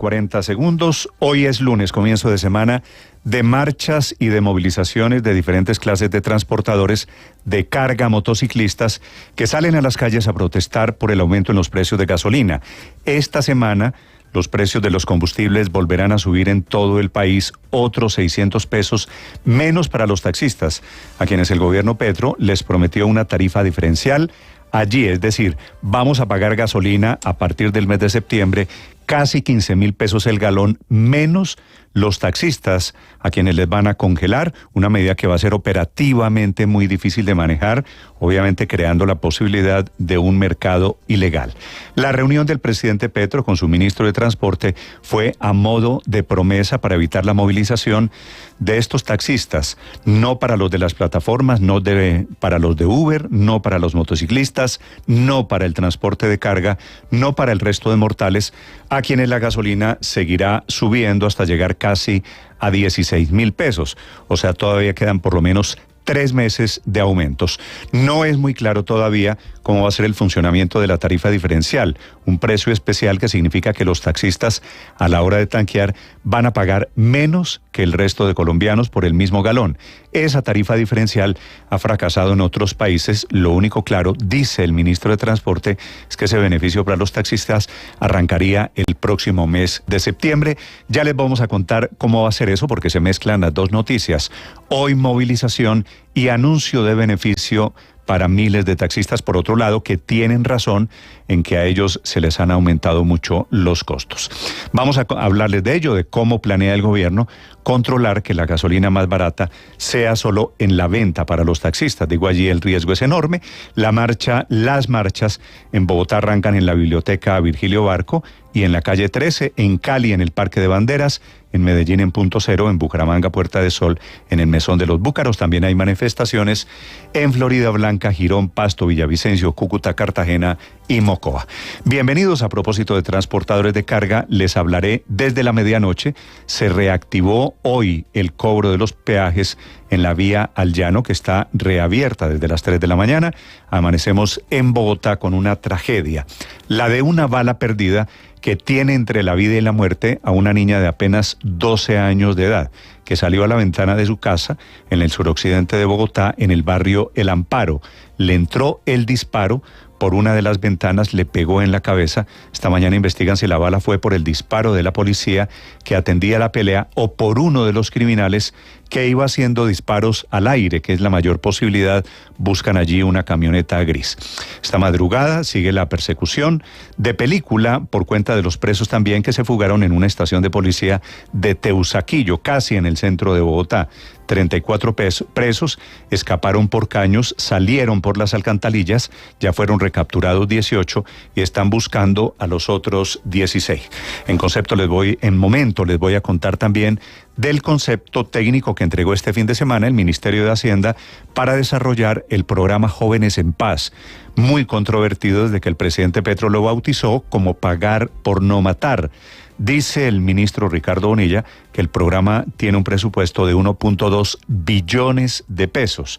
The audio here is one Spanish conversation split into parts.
40 segundos. Hoy es lunes, comienzo de semana de marchas y de movilizaciones de diferentes clases de transportadores de carga, motociclistas, que salen a las calles a protestar por el aumento en los precios de gasolina. Esta semana los precios de los combustibles volverán a subir en todo el país, otros 600 pesos menos para los taxistas, a quienes el gobierno Petro les prometió una tarifa diferencial. Allí, es decir, vamos a pagar gasolina a partir del mes de septiembre, casi 15.000 pesos el galón, menos los taxistas, a quienes les van a congelar, una medida que va a ser operativamente muy difícil de manejar, obviamente creando la posibilidad de un mercado ilegal. La reunión del presidente Petro con su ministro de Transporte fue a modo de promesa para evitar la movilización de estos taxistas, no para los de las plataformas, para los de Uber, no para los motociclistas, no para el transporte de carga, no para el resto de mortales, a quienes la gasolina seguirá subiendo hasta llegar casi a 16.000 pesos. O sea, todavía quedan por lo menos 3 meses de aumentos. No es muy claro todavía cómo va a ser el funcionamiento de la tarifa diferencial, un precio especial que significa que los taxistas a la hora de tanquear van a pagar menos que el resto de colombianos por el mismo galón. Esa tarifa diferencial ha fracasado en otros países. Lo único claro, dice el ministro de Transporte, es que ese beneficio para los taxistas arrancaría el próximo mes de septiembre. Ya les vamos a contar cómo va a ser eso, porque se mezclan las dos noticias. Hoy movilización y anuncio de beneficio para miles de taxistas, por otro lado, que tienen razón en que a ellos se les han aumentado mucho los costos. Vamos a hablarles de ello, de cómo planea el gobierno controlar que la gasolina más barata sea solo en la venta para los taxistas. Digo, allí el riesgo es enorme. Las marchas en Bogotá arrancan en la Biblioteca Virgilio Barco y en la calle 13, en Cali, en el Parque de Banderas, en Medellín, en Punto Cero, en Bucaramanga, Puerta de Sol, en el Mesón de los Búcaros. También hay manifestaciones en Florida Blanca, Girón, Pasto, Villavicencio, Cúcuta, Cartagena y Mocoa. Bienvenidos. A propósito de transportadores de carga, les hablaré desde la medianoche. Se reactivó hoy el cobro de los peajes en la vía al Llano, que está reabierta desde las 3 de la mañana. Amanecemos en Bogotá con una tragedia, la de una bala perdida que tiene entre la vida y la muerte a una niña de apenas 12 años de edad, que salió a la ventana de su casa en el suroccidente de Bogotá, en el barrio El Amparo. Le entró el disparo por una de las ventanas, le pegó en la cabeza. Esta mañana investigan si la bala fue por el disparo de la policía que atendía la pelea o por uno de los criminales que iba haciendo disparos al aire, que es la mayor posibilidad. Buscan allí una camioneta gris. Esta madrugada sigue la persecución de película por cuenta de los presos también que se fugaron en una estación de policía de Teusaquillo, casi en el centro de Bogotá. 34 presos escaparon por caños, salieron por las alcantarillas, ya fueron recapturados 18 y están buscando a los otros 16. En momento les voy a contar también del concepto técnico que entregó este fin de semana el Ministerio de Hacienda para desarrollar el programa Jóvenes en Paz, muy controvertido desde que el presidente Petro lo bautizó como pagar por no matar. Dice el ministro Ricardo Bonilla que el programa tiene un presupuesto de 1.2 billones de pesos,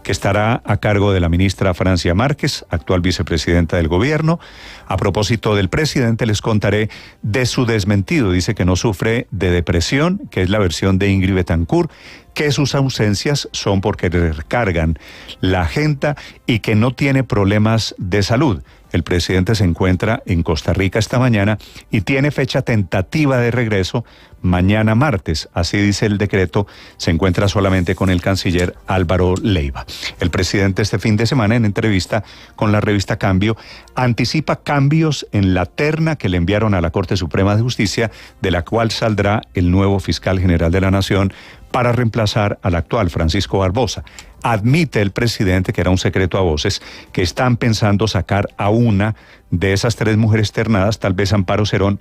que estará a cargo de la ministra Francia Márquez, actual vicepresidenta del gobierno. A propósito del presidente, les contaré de su desmentido. Dice que no sufre de depresión, que es la versión de Ingrid Betancourt, que sus ausencias son porque le recargan la agenda y que no tiene problemas de salud. El presidente se encuentra en Costa Rica esta mañana y tiene fecha tentativa de regreso mañana martes. Así dice el decreto. Se encuentra solamente con el canciller Álvaro Leiva. El presidente este fin de semana, en entrevista con la revista Cambio, anticipa cambios en la terna que le enviaron a la Corte Suprema de Justicia, de la cual saldrá el nuevo fiscal general de la Nación para reemplazar al actual Francisco Barbosa. Admite el presidente, que era un secreto a voces, que están pensando sacar a una de esas 3 mujeres ternadas, tal vez Amparo Cerón,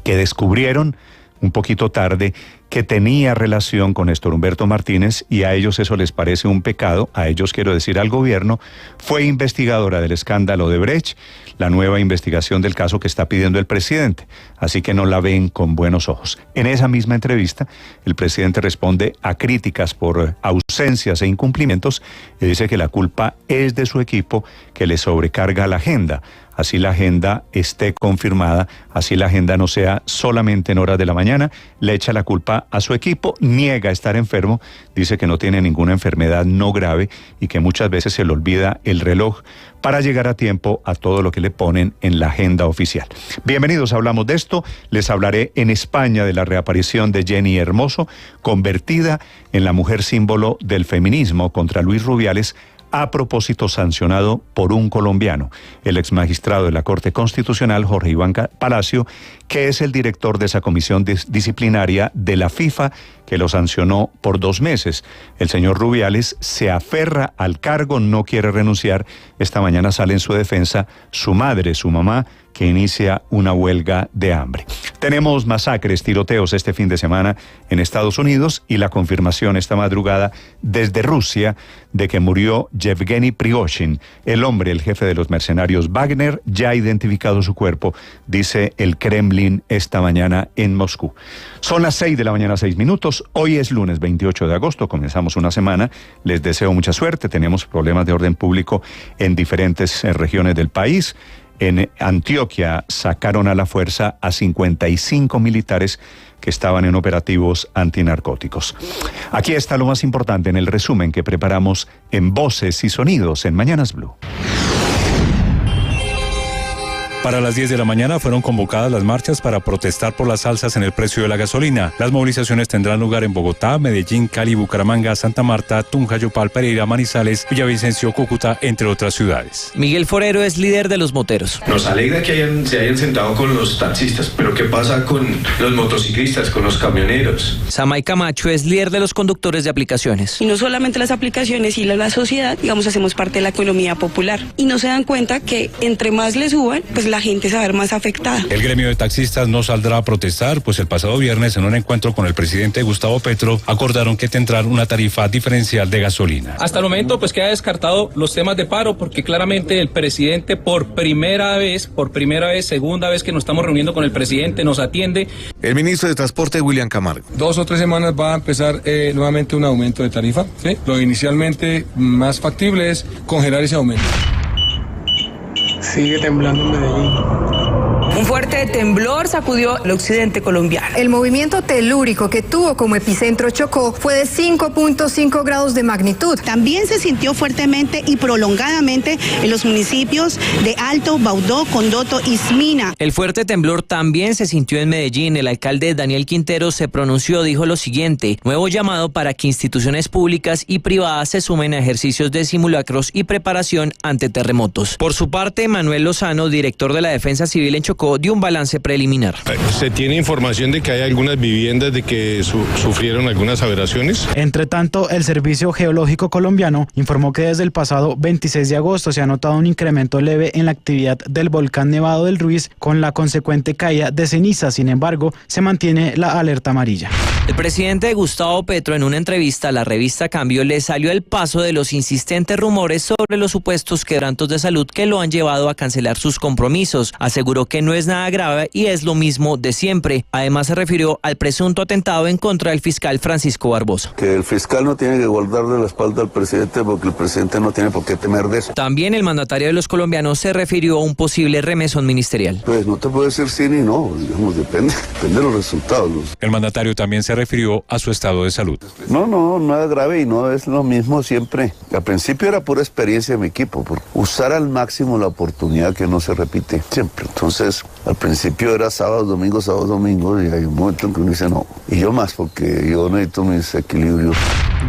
que descubrieron un poquito tarde que tenía relación con Néstor Humberto Martínez, y a ellos eso les parece un pecado. A ellos, quiero decir, al gobierno. Fue investigadora del escándalo de Brecht, la nueva investigación del caso que está pidiendo el presidente, así que no la ven con buenos ojos. En esa misma entrevista, el presidente responde a críticas por ausencias e incumplimientos y dice que la culpa es de su equipo, que le sobrecarga la agenda. así la agenda esté confirmada, así la agenda no sea solamente en horas de la mañana. Le echa la culpa a su equipo, niega estar enfermo, dice que no tiene ninguna enfermedad no grave y que muchas veces se le olvida el reloj para llegar a tiempo a todo lo que le ponen en la agenda oficial. Bienvenidos, hablamos de esto. Les hablaré en España de la reaparición de Jenny Hermoso, convertida en la mujer símbolo del feminismo contra Luis Rubiales, a propósito sancionado por un colombiano, el exmagistrado de la Corte Constitucional, Jorge Iván Palacio, que es el director de esa comisión disciplinaria de la FIFA, que lo sancionó por 2 meses. El señor Rubiales se aferra al cargo, no quiere renunciar. Esta mañana sale en su defensa su madre, su mamá, que inicia una huelga de hambre. Tenemos masacres, tiroteos este fin de semana en Estados Unidos y la confirmación esta madrugada desde Rusia de que murió Yevgeny Prigozhin, el hombre, el jefe de los mercenarios Wagner. Ya ha identificado su cuerpo, dice el Kremlin esta mañana en Moscú. Son las 6 de la mañana, 6 minutos. Hoy es lunes 28 de agosto, comenzamos una semana. Les deseo mucha suerte. Tenemos problemas de orden público en diferentes regiones del país. En Antioquia sacaron a la fuerza a 55 militares que estaban en operativos antinarcóticos. Aquí está lo más importante en el resumen que preparamos en Voces y Sonidos en Mañanas Blue. Para las 10 de la mañana fueron convocadas las marchas para protestar por las alzas en el precio de la gasolina. Las movilizaciones tendrán lugar en Bogotá, Medellín, Cali, Bucaramanga, Santa Marta, Tunja, Yopal, Pereira, Manizales, Villavicencio, Cúcuta, entre otras ciudades. Miguel Forero es líder de los moteros. Nos alegra que se hayan sentado con los taxistas, pero ¿qué pasa con los motociclistas, con los camioneros? Samay Camacho es líder de los conductores de aplicaciones. Y no solamente las aplicaciones y la sociedad, digamos, hacemos parte de la economía popular. Y no se dan cuenta que entre más le suban, pues la gente se va a ver más afectada. El gremio de taxistas no saldrá a protestar, pues el pasado viernes en un encuentro con el presidente Gustavo Petro acordaron que tendrán una tarifa diferencial de gasolina. Hasta el momento pues queda descartado los temas de paro porque claramente el presidente por primera vez, segunda vez que nos estamos reuniendo con el presidente, nos atiende. El ministro de Transporte, William Camargo. 2 o 3 semanas va a empezar nuevamente un aumento de tarifa, ¿sí? Lo inicialmente más factible es congelar ese aumento. Sigue temblando en Medellín. Un fuerte temblor sacudió el occidente colombiano. El movimiento telúrico que tuvo como epicentro Chocó fue de 5.5 grados de magnitud. También se sintió fuertemente y prolongadamente en los municipios de Alto, Baudó, Condoto y Smina. El fuerte temblor también se sintió en Medellín. El alcalde Daniel Quintero se pronunció, dijo lo siguiente: nuevo llamado para que instituciones públicas y privadas se sumen a ejercicios de simulacros y preparación ante terremotos. Por su parte, Manuel Lozano, director de la Defensa Civil en Chocó, dio un balance preliminar. ¿Se tiene información de que hay algunas viviendas de que sufrieron algunas aberraciones? Entre tanto, el Servicio Geológico Colombiano informó que desde el pasado 26 de agosto se ha notado un incremento leve en la actividad del volcán Nevado del Ruiz con la consecuente caída de ceniza. Sin embargo, se mantiene la alerta amarilla. El presidente Gustavo Petro, en una entrevista a la revista Cambio, le salió al paso de los insistentes rumores sobre los supuestos quebrantos de salud que lo han llevado a cancelar sus compromisos. Aseguró que no es nada grave y es lo mismo de siempre. Además, se refirió al presunto atentado en contra del fiscal Francisco Barbosa. Que el fiscal no tiene que guardarle la espalda al presidente porque el presidente no tiene por qué temer de eso. También el mandatario de los colombianos se refirió a un posible remesón ministerial. Pues no te puedo decir sí ni no, digamos, depende de los resultados. El mandatario también se refirió a su estado de salud. No, nada grave y no es lo mismo siempre. Al principio era pura experiencia de mi equipo, por usar al máximo la oportunidad que no se repite siempre. Entonces, al principio era sábado, domingo, y hay un momento en que uno dice no. Y yo más, porque yo necesito mis equilibrios.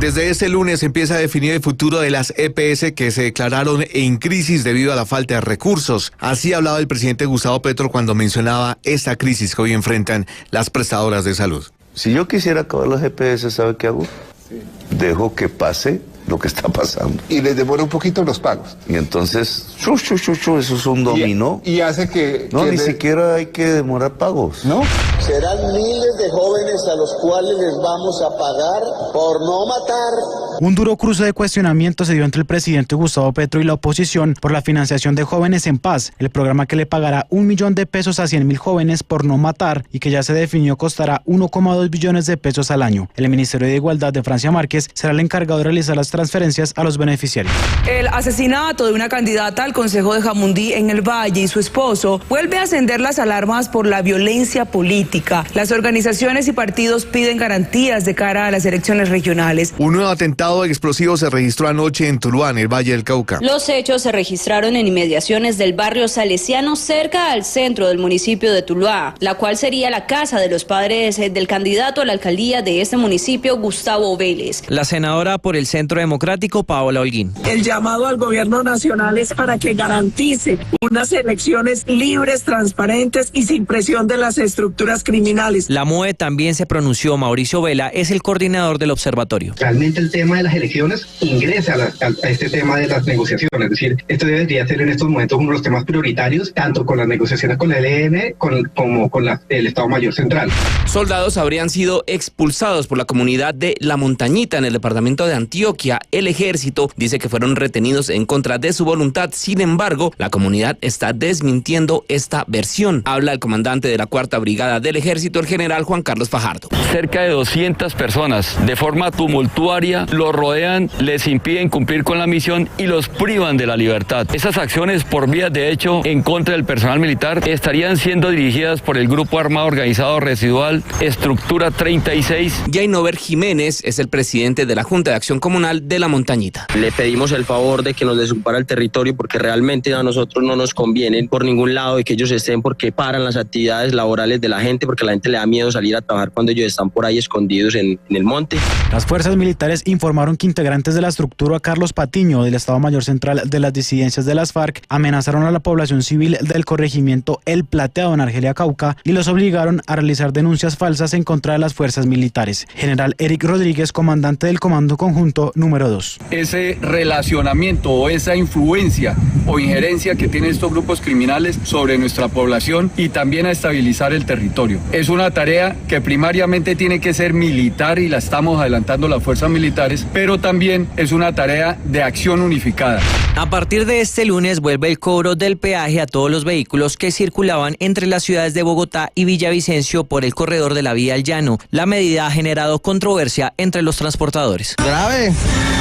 Desde este lunes empieza a definir el futuro de las EPS que se declararon en crisis debido a la falta de recursos. Así hablaba el presidente Gustavo Petro cuando mencionaba esta crisis que hoy enfrentan las prestadoras de salud. Si yo quisiera acabar las EPS, ¿sabe qué hago? Sí. Dejo que pase lo que está pasando. Y les demora un poquito los pagos. Y entonces, eso es un dominó. Y hace que... No, ni siquiera hay que demorar pagos. ¿No? Serán miles de jóvenes a los cuales les vamos a pagar por no matar Un duro cruce de cuestionamientos se dio entre el presidente Gustavo Petro y la oposición por la financiación de Jóvenes en Paz, el programa que le pagará $1 millón a 100,000 jóvenes por no matar y que ya se definió costará 1,2 billones de pesos al año. El Ministerio de Igualdad de Francia Márquez será el encargado de realizar las transferencias a los beneficiarios. El asesinato de una candidata al Consejo de Jamundí en el Valle y su esposo vuelve a encender las alarmas por la violencia política. Las organizaciones y partidos piden garantías de cara a las elecciones regionales. Un nuevo atentado explosivo se registró anoche en Tuluá, en el Valle del Cauca. Los hechos se registraron en inmediaciones del barrio Salesiano, cerca al centro del municipio de Tuluá, la cual sería la casa de los padres del candidato a la alcaldía de este municipio, Gustavo Vélez. La senadora por el Centro Democrático, Paola Holguín. El llamado al gobierno nacional es para que garantice unas elecciones libres, transparentes y sin presión de las estructuras criminales. La MOE también se pronunció. Mauricio Vela es el coordinador del observatorio. Realmente el tema de las elecciones ingresa a este tema de las negociaciones, es decir, esto debería ser en estos momentos uno de los temas prioritarios, tanto con las negociaciones con el ELN como con el Estado Mayor Central. Soldados habrían sido expulsados por la comunidad de La Montañita en el departamento de Antioquia. El ejército dice que fueron retenidos en contra de su voluntad. Sin embargo, la comunidad está desmintiendo esta versión. Habla el comandante de la 4ª Brigada del Ejército, el general Juan Carlos Fajardo. Cerca de 200 personas de forma tumultuaria los rodean, les impiden cumplir con la misión y los privan de la libertad. Esas acciones por vías de hecho en contra del personal militar estarían siendo dirigidas por el Grupo Armado Organizado Residual Estructura 36. Jainover Jiménez es el presidente de la Junta de Acción Comunal de La Montañita. Le pedimos el favor de que nos desocupara el territorio porque realmente a nosotros no nos conviene por ningún lado de que ellos estén, porque paran las actividades laborales de la gente, porque a la gente le da miedo salir a trabajar cuando ellos están por ahí escondidos en el monte. Las fuerzas militares informaron que integrantes de la estructura Carlos Patiño del Estado Mayor Central de las disidencias de las FARC amenazaron a la población civil del corregimiento El Plateado en Argelia, Cauca, y los obligaron a realizar denuncias falsas en contra de las fuerzas militares. General Eric Rodríguez, comandante del Comando Conjunto número 2. Ese relacionamiento o esa influencia o injerencia que tienen estos grupos criminales sobre nuestra población y también a estabilizar el territorio. Es una tarea que primariamente tiene que ser militar y la estamos adelantando las fuerzas militares, pero también es una tarea de acción unificada. A partir de este lunes vuelve el cobro del peaje a todos los vehículos que circulaban entre las ciudades de Bogotá y Villavicencio por el corredor de la Vía al Llano. La medida ha generado controversia entre los transportadores. Grave,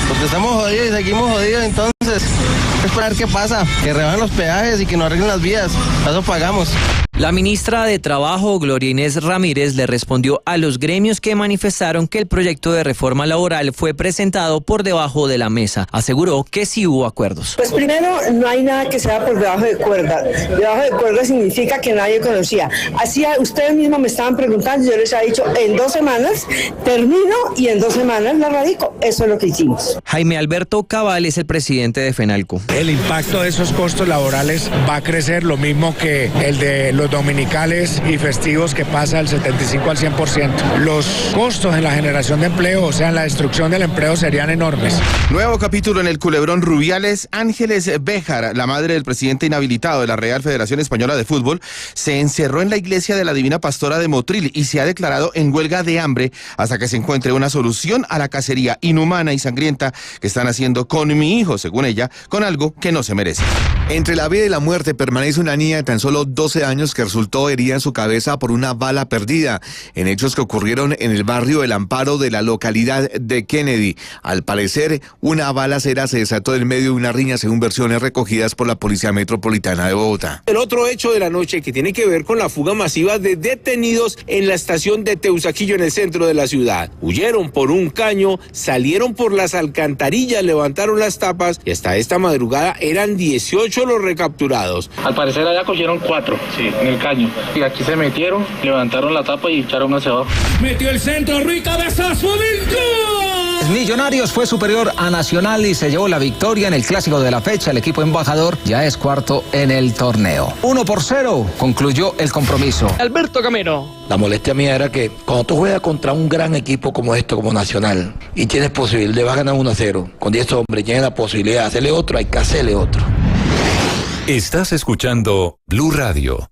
porque estamos jodidos y seguimos jodidos, entonces esperar qué pasa, que rebajen los peajes y que nos arreglen las vías, eso pagamos. La ministra de Trabajo, Gloria Inés Ramírez, le respondió a los gremios que manifestaron que el proyecto de reforma laboral fue presentado por debajo de la mesa. Aseguró que sí hubo acuerdos. Pues primero, no hay nada que sea por debajo de cuerda. Debajo de cuerda significa que nadie conocía. Así ustedes mismos me estaban preguntando, yo les he dicho, en 2 semanas termino y en 2 semanas la radico. Eso es lo que hicimos. Jaime Alberto Cabal es el presidente de FENALCO. El impacto de esos costos laborales va a crecer, lo mismo que el de los dominicales y festivos, que pasa del 75 al 100%. Los costos en la generación de empleo, o sea, en la destrucción del empleo, serían enormes. Nuevo capítulo en el Culebrón Rubiales. Ángeles Béjar, la madre del presidente inhabilitado de la Real Federación Española de Fútbol, se encerró en la iglesia de la Divina Pastora de Motril y se ha declarado en huelga de hambre hasta que se encuentre una solución a la cacería inhumana y sangrienta que están haciendo con mi hijo, según ella, con algo que no se merece. Entre la vida y la muerte permanece una niña de tan solo 12 años que resultó herida en su cabeza por una bala perdida, en hechos que ocurrieron en el barrio El Amparo de la localidad de Kennedy. Al parecer, una balacera se desató en medio de una riña, según versiones recogidas por la Policía Metropolitana de Bogotá. El otro hecho de la noche que tiene que ver con la fuga masiva de detenidos en la estación de Teusaquillo en el centro de la ciudad. Huyeron por un caño, salieron por las alcantarillas, levantaron las tapas y hasta esta madrugada eran 18 los recapturados. Al parecer allá cogieron 4, sí, en el caño. Y aquí se metieron, levantaron la tapa y echaron hacia abajo. Metió el centro, Rui, cabezazo del gol. Millonarios fue superior a Nacional y se llevó la victoria en el clásico de la fecha. El equipo embajador ya es cuarto en el torneo. 1-0 concluyó el compromiso. Alberto Camero. La molestia mía era que cuando tú juegas contra un gran equipo como esto, como Nacional, y tienes posibilidad, le vas a ganar 1-0, con 10 hombres, tienes la posibilidad de hacerle otro, hay que hacerle otro. Estás escuchando Blue Radio.